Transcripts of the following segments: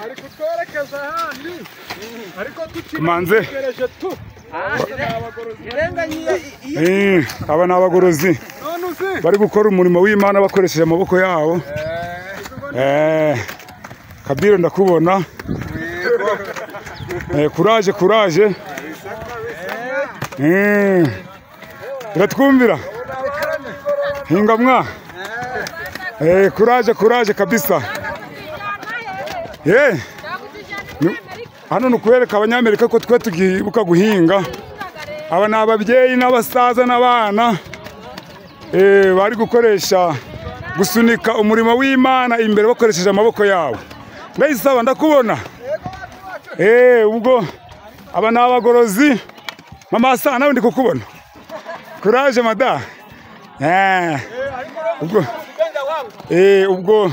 ariko twerekeza handi ariko manze aba ni abagorozi bari gukora umurimo w'Imana bakoresheje amaboko yabo. Kabiro ndakubona. Kuraje uratwumvira hinga mwa. Kuraje kabisa. Hano nukwereka abanyamerika ko twe tugibuka guhinga. Aba ni ababyeyi n'abasaza n'abana bari gukoresha gusunika umurimo w'Imana imbere bakoresheje amaboko yabo. Ndayisaba ndakubona. Ubwo aba ni abagorozi. Mama Asa nawe ndi kukubona. Kuraje mada. Ubwo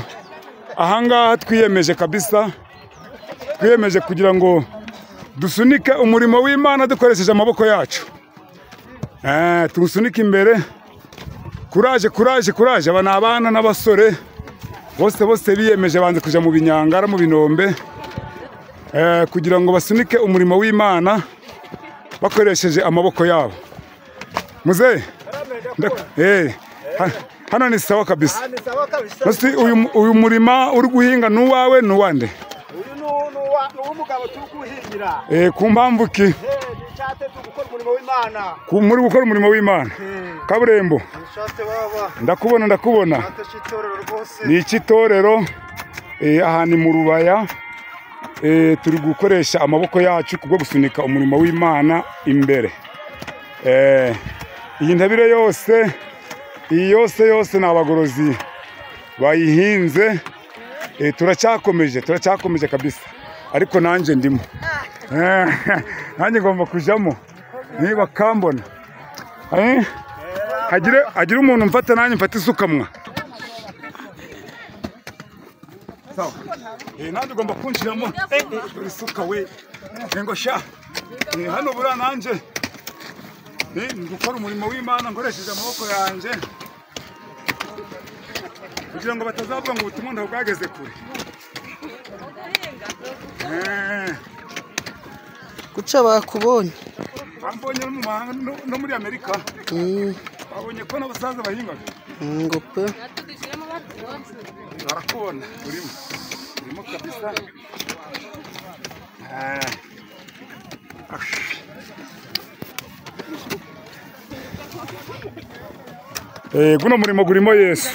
ahangaha twiyemeje kabisa. Twiyemeje kugira ngo dusunike umurimo w'Imana dukoresheje amaboko yacu. Tusunike imbere. Kuraje. Aba ni abana n'abasore bose biyemeje banze kuja mu binyangara mu binombe kugira ngo basunike umurimo w'Imana bakoresheje amaboko yabo. Muze hano ni sawa kabisa. Uyu murima uri guhinga nuwawe nuwande? Umugabo tuguhingira ku mpamvu ki muri gukora umurimo w'Imana Kaburembo? Ndakubona ni ikitorero aha ni mu Rubaya. Turi gukoresha amaboko yacu kubwo gusunika umurimo w'Imana imbere. Iyi ntabire yose ni abagorozi bayihinze. Turacyakomeje kabisa, ariko nanje ndimo. Nanjye ngomba kujamo niba kambona. Hagire umuntu mfata nanjye mfata isuka mwa. Sawa. Nanjye ngomba kunshiramo isuka we. Ngo sha. Hano bura nanje ngukora umurimo w'Imana ngoresheje amaboko yanje kugira ngo batazavuga ngo ubutumwa ndabwageze kure. Kuca bakubonye. Bambonye mu mahanga no muri Amerika. Babonye ko n'abasaza bahinga. Ngo pe. Barakubona urimo kabisa. Guno murimo gurimo Yesu.